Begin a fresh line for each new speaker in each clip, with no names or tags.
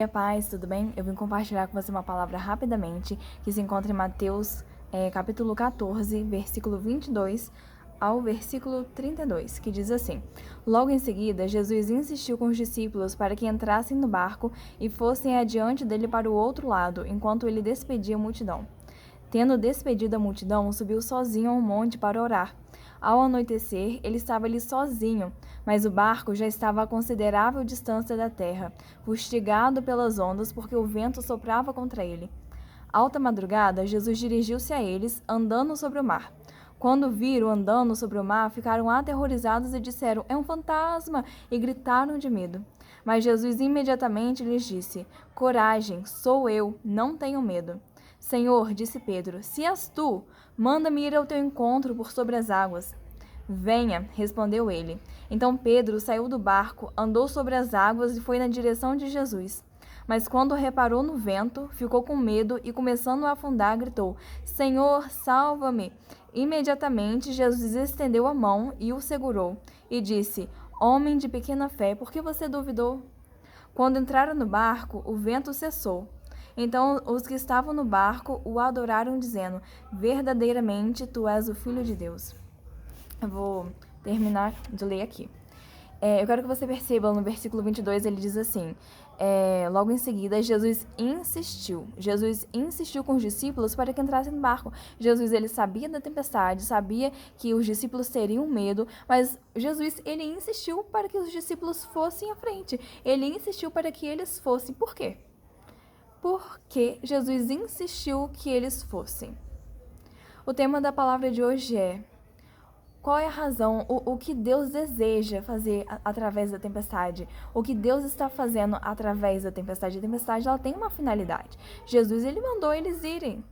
Minha paz, tudo bem? Eu vim compartilhar com você uma palavra rapidamente que se encontra em Mateus, capítulo 14, versículo 22 ao versículo 32, que diz assim: Logo em seguida, Jesus insistiu com os discípulos para que entrassem no barco e fossem adiante dele para o outro lado, enquanto ele despedia a multidão. Tendo despedido a multidão, subiu sozinho ao monte para orar. Ao anoitecer, ele estava ali sozinho, mas o barco já estava a considerável distância da terra, fustigado pelas ondas porque o vento soprava contra ele. Alta madrugada, Jesus dirigiu-se a eles, andando sobre o mar. Quando viram andando sobre o mar, ficaram aterrorizados e disseram: É um fantasma! E gritaram de medo. Mas Jesus imediatamente lhes disse: Coragem, sou eu, não tenham medo. Senhor, disse Pedro, se és tu, manda-me ir ao teu encontro por sobre as águas. Venha, respondeu ele. Então Pedro saiu do barco, andou sobre as águas e foi na direção de Jesus. Mas quando reparou no vento, ficou com medo e, começando a afundar, gritou: Senhor, salva-me! Imediatamente Jesus estendeu a mão e o segurou e disse: Homem de pequena fé, por que você duvidou? Quando entraram no barco, o vento cessou. Então os que estavam no barco o adoraram, dizendo: Verdadeiramente tu és o Filho de Deus. Eu vou terminar de ler aqui. Eu quero que você perceba, no versículo 22, ele diz assim, logo em seguida, Jesus insistiu com os discípulos para que entrassem no barco. Jesus, ele sabia da tempestade, sabia que os discípulos teriam medo, mas Jesus, ele insistiu para que os discípulos fossem à frente. Ele insistiu para que eles fossem. Por quê? Porque Jesus insistiu que eles fossem. O tema da palavra de hoje é: qual é a razão, o que Deus deseja fazer através da tempestade? O que Deus está fazendo através da tempestade? A tempestade, ela tem uma finalidade. Jesus, ele mandou eles irem,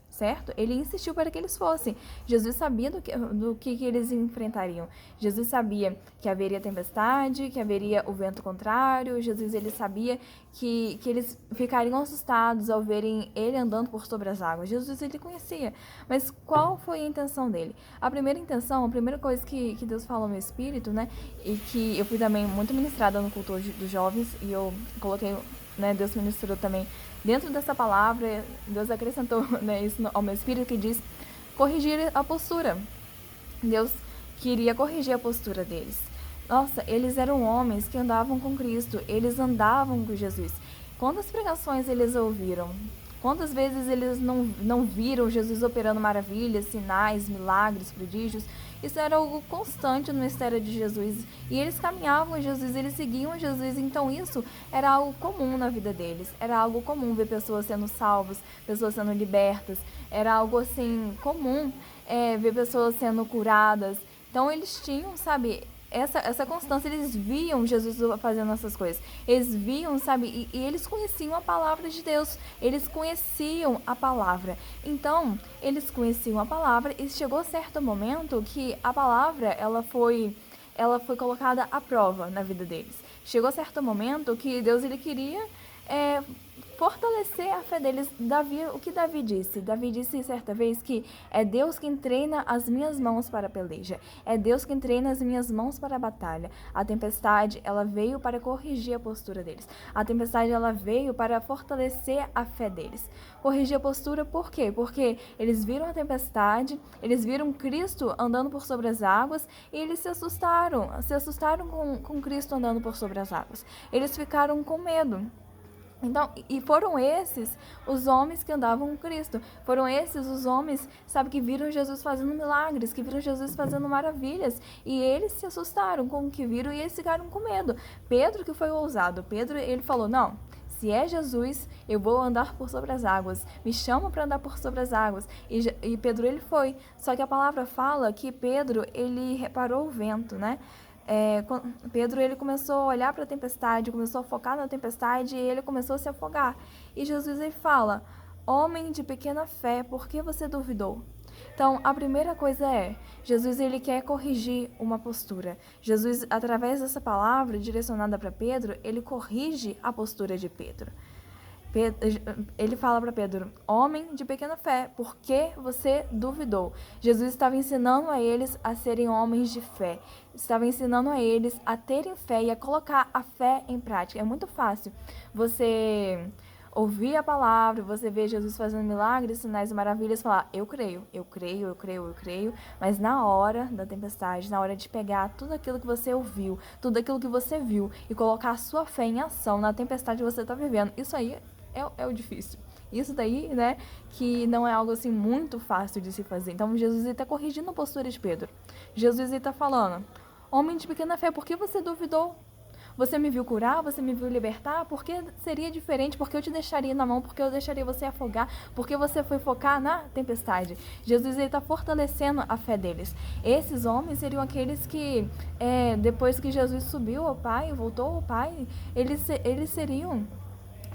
certo? Ele insistiu para que eles fossem. Jesus sabia do que eles enfrentariam. Jesus sabia que haveria tempestade, que haveria o vento contrário. Jesus, ele sabia que eles ficariam assustados ao verem ele andando por sobre as águas. Jesus, ele conhecia. Mas qual foi a intenção dele? A primeira intenção, a primeira coisa que Deus falou no meu espírito, né? E que eu fui também muito ministrada no culto dos jovens, e eu coloquei, né? Deus ministrou também dentro dessa palavra. Deus acrescentou, né, isso ao meu espírito, que diz corrigir a postura. Deus queria corrigir a postura deles. Nossa, eles eram homens que andavam com Cristo, eles andavam com Jesus. Quantas pregações eles ouviram? Quantas vezes eles não viram Jesus operando maravilhas, sinais, milagres, prodígios? Isso era algo constante no mistério de Jesus. E eles caminhavam com Jesus, eles seguiam Jesus. Então isso era algo comum na vida deles. Era algo comum ver pessoas sendo salvas, pessoas sendo libertas. Era algo assim comum ver pessoas sendo curadas. Então eles tinham, sabe, essa constância. Eles viam Jesus fazendo essas coisas. Eles viam, sabe, e eles conheciam a palavra de Deus. Eles conheciam a palavra. Então, eles conheciam a palavra e chegou certo momento que a palavra, ela foi colocada à prova na vida deles. Chegou certo momento que Deus, ele queria fortalecer a fé deles. O que Davi disse? Davi disse certa vez que é Deus quem treina as minhas mãos para a peleja. É Deus quem treina as minhas mãos para a batalha. A tempestade, ela veio para corrigir a postura deles. A tempestade, ela veio para fortalecer a fé deles. Corrigir a postura, por quê? Porque eles viram a tempestade, eles viram Cristo andando por sobre as águas e eles se assustaram com Cristo andando por sobre as águas. Eles ficaram com medo. Então, e foram esses os homens que andavam com Cristo. Foram esses os homens, sabe, que viram Jesus fazendo milagres, que viram Jesus fazendo maravilhas. E eles se assustaram com o que viram e eles ficaram com medo. Pedro, que foi ousado. Pedro, ele falou: não, se é Jesus, eu vou andar por sobre as águas. Me chama para andar por sobre as águas. E Pedro, ele foi. Só que a palavra fala que Pedro, ele reparou o vento, né? Pedro, ele começou a olhar para a tempestade, começou a focar na tempestade e ele começou a se afogar. E Jesus, ele fala: homem de pequena fé, por que você duvidou? Então, a primeira coisa Jesus, ele quer corrigir uma postura. Jesus, através dessa palavra direcionada para Pedro, ele corrige a postura de Pedro. Ele fala para Pedro, homem de pequena fé, por que você duvidou? Jesus estava ensinando a eles a serem homens de fé, estava ensinando a eles a terem fé e a colocar a fé em prática. É muito fácil você ouvir a palavra, você ver Jesus fazendo milagres, sinais e maravilhas, falar, eu creio, eu creio, eu creio, eu creio, mas na hora da tempestade, na hora de pegar tudo aquilo que você ouviu, tudo aquilo que você viu e colocar a sua fé em ação na tempestade que você está vivendo, isso aí é o difícil. Isso daí, né, que não é algo assim muito fácil de se fazer. Então Jesus está corrigindo a postura de Pedro. Jesus está falando, homem de pequena fé, por que você duvidou? Você me viu curar, você me viu libertar, por que seria diferente? Por que eu te deixaria na mão? Por que eu deixaria você afogar? Por que você foi focar na tempestade? Jesus está fortalecendo a fé deles. Esses homens seriam aqueles que, depois que Jesus subiu ao Pai, voltou ao Pai, eles seriam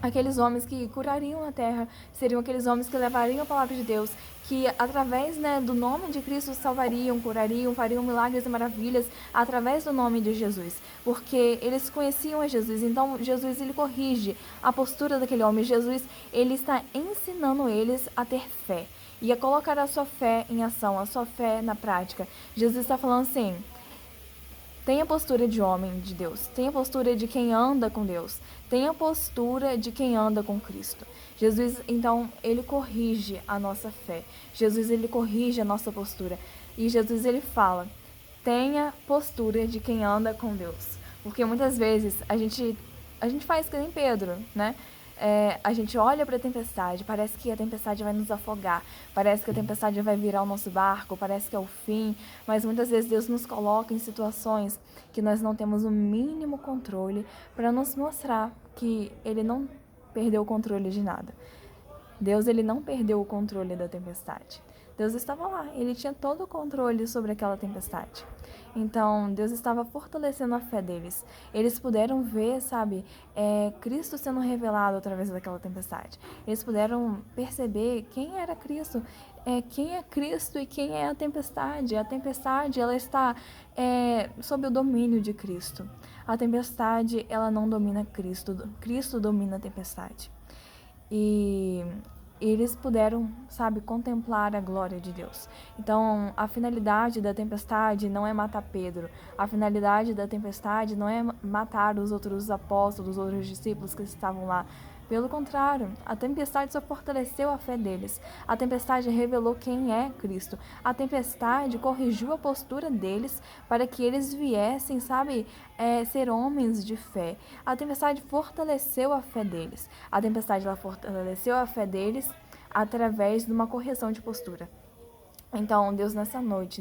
aqueles homens que curariam a terra, seriam aqueles homens que levariam a palavra de Deus, que através, né, do nome de Cristo salvariam, curariam, fariam milagres e maravilhas através do nome de Jesus, porque eles conheciam a Jesus. Então Jesus, ele corrige a postura daquele homem. Jesus, ele está ensinando eles a ter fé e a colocar a sua fé em ação, a sua fé na prática. Jesus está falando assim, tenha a postura de homem de Deus, tenha a postura de quem anda com Deus, tenha a postura de quem anda com Cristo. Jesus, então, ele corrige a nossa fé. Jesus, ele corrige a nossa postura. E Jesus, ele fala, tenha postura de quem anda com Deus. Porque muitas vezes a gente faz que nem Pedro, né? A gente olha para a tempestade, parece que a tempestade vai nos afogar, parece que a tempestade vai virar o nosso barco, parece que é o fim, mas muitas vezes Deus nos coloca em situações que nós não temos o mínimo controle para nos mostrar que Ele não perdeu o controle de nada. Deus, ele não perdeu o controle da tempestade. Deus estava lá, ele tinha todo o controle sobre aquela tempestade. Então, Deus estava fortalecendo a fé deles. Eles puderam ver, sabe, Cristo sendo revelado através daquela tempestade. Eles puderam perceber quem era Cristo, quem é Cristo e quem é a tempestade. A tempestade, ela está sob o domínio de Cristo. A tempestade, ela não domina Cristo. Cristo domina a tempestade. E eles puderam, sabe, contemplar a glória de Deus. Então, a finalidade da tempestade não é matar Pedro. A finalidade da tempestade não é matar os outros apóstolos, os outros discípulos que estavam lá. Pelo contrário, a tempestade só fortaleceu a fé deles. A tempestade revelou quem é Cristo. A tempestade corrigiu a postura deles para que eles viessem, sabe, ser homens de fé. A tempestade fortaleceu a fé deles. A tempestade ela fortaleceu a fé deles através de uma correção de postura. Então, Deus, nessa noite,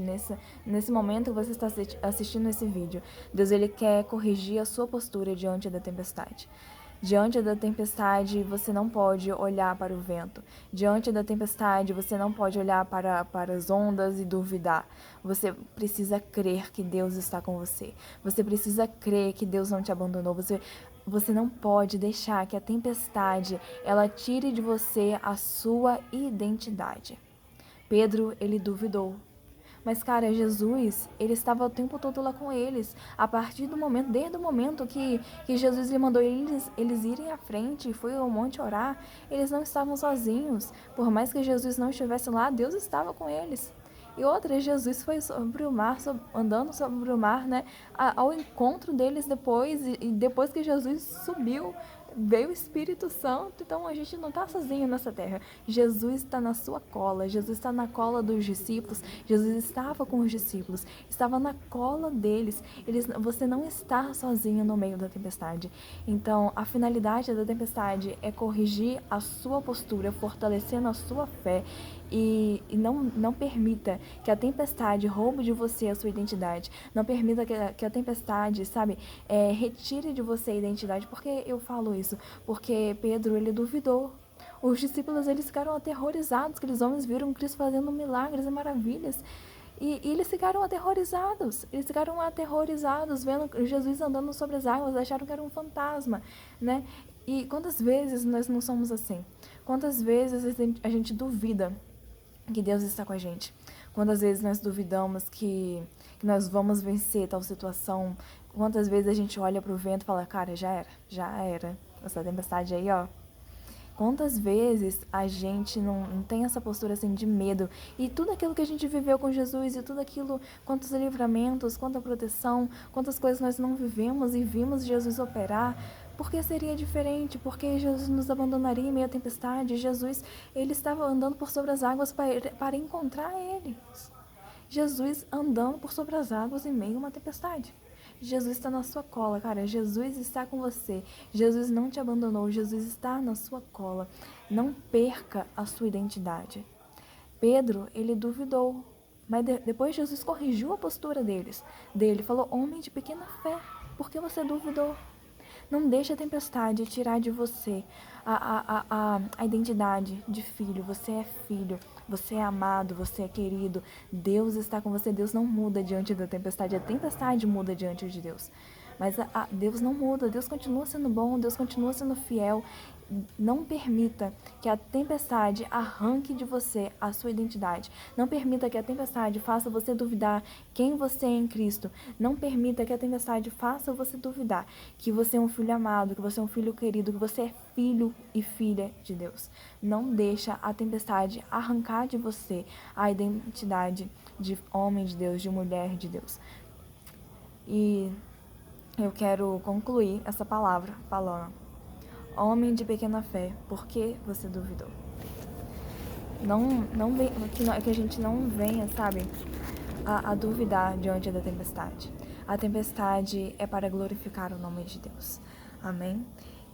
nesse momento que você está assistindo esse vídeo, Deus, ele quer corrigir a sua postura diante da tempestade. Diante da tempestade, você não pode olhar para o vento. Diante da tempestade, você não pode olhar para as ondas e duvidar. Você precisa crer que Deus está com você. Você precisa crer que Deus não te abandonou. Você não pode deixar que a tempestade ela tire de você a sua identidade. Pedro, ele duvidou. Mas, cara, Jesus, ele estava o tempo todo lá com eles. A partir do momento, desde o momento que Jesus lhe mandou eles irem à frente e foi ao monte orar, eles não estavam sozinhos. Por mais que Jesus não estivesse lá, Deus estava com eles. E outra, Jesus foi sobre o mar, andando sobre o mar, né? Ao encontro deles depois, e depois que Jesus subiu, veio o Espírito Santo. Então a gente não está sozinho nessa terra. Jesus está na sua cola, Jesus está na cola dos discípulos. Jesus estava com os discípulos, estava na cola deles. Você não está sozinho no meio da tempestade. Então a finalidade da tempestade é corrigir a sua postura, fortalecendo a sua fé. E não permita que a tempestade roube de você a sua identidade. Não permita que a tempestade, sabe, retire de você a identidade. Por que eu falo isso? Porque Pedro, ele duvidou. Os discípulos, eles ficaram aterrorizados. Aqueles homens viram Cristo fazendo milagres e maravilhas. E eles ficaram aterrorizados. Eles ficaram aterrorizados vendo Jesus andando sobre as águas. Acharam que era um fantasma, né? E quantas vezes nós não somos assim? Quantas vezes a gente duvida que Deus está com a gente? Quantas vezes nós duvidamos que nós vamos vencer tal situação? Quantas vezes a gente olha para o vento e fala, cara, já era. Essa tempestade aí, ó, Quantas vezes a gente não tem essa postura assim de medo? E tudo aquilo que a gente viveu com Jesus, e tudo aquilo, quantos livramentos, quanta proteção, quantas coisas nós não vivemos e vimos Jesus operar. Por que seria diferente? Porque Jesus nos abandonaria em meio à tempestade? Jesus, ele estava andando por sobre as águas para encontrar ele. Jesus andando por sobre as águas em meio a uma tempestade. Jesus está na sua cola, cara. Jesus está com você. Jesus não te abandonou. Jesus está na sua cola. Não perca a sua identidade. Pedro, ele duvidou. Mas depois Jesus corrigiu a postura dele. Falou, homem de pequena fé, por que você duvidou? Não deixe a tempestade tirar de você a identidade de filho. Você é filho, você é amado, você é querido. Deus está com você. Deus não muda diante da tempestade. A tempestade muda diante de Deus. Mas Deus não muda. Deus continua sendo bom. Deus continua sendo fiel. Não permita que a tempestade arranque de você a sua identidade. Não permita que a tempestade faça você duvidar quem você é em Cristo. Não permita que a tempestade faça você duvidar que você é um filho amado, que você é um filho querido, que você é filho e filha de Deus. Não deixa a tempestade arrancar de você a identidade de homem de Deus, de mulher de Deus. E eu quero concluir essa palavra falando: homem de pequena fé, por que você duvidou? Não vem, que a gente não venha, sabe, a duvidar diante da tempestade. A tempestade é para glorificar o nome de Deus. Amém?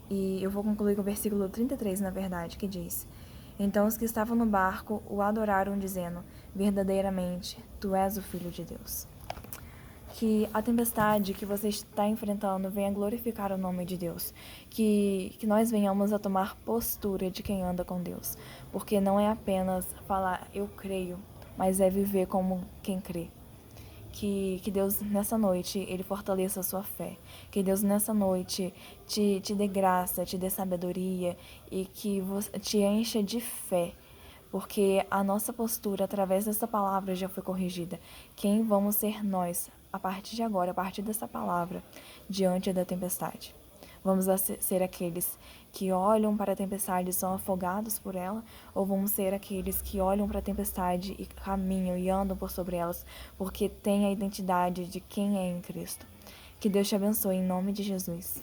E eu vou concluir com o versículo 33, na verdade, que diz: então os que estavam no barco o adoraram, dizendo, verdadeiramente, tu és o Filho de Deus. Que a tempestade que você está enfrentando venha glorificar o nome de Deus. Que nós venhamos a tomar postura de quem anda com Deus. Porque não é apenas falar, eu creio, mas é viver como quem crê. Que Deus, nessa noite, Ele fortaleça a sua fé. Que Deus, nessa noite, te dê graça, te dê sabedoria e que te encha de fé. Porque a nossa postura, através dessa palavra, já foi corrigida. Quem vamos ser nós, a partir de agora, a partir dessa palavra, diante da tempestade? Vamos ser aqueles que olham para a tempestade e são afogados por ela? Ou vamos ser aqueles que olham para a tempestade e caminham e andam por sobre elas, porque têm a identidade de quem é em Cristo? Que Deus te abençoe em nome de Jesus.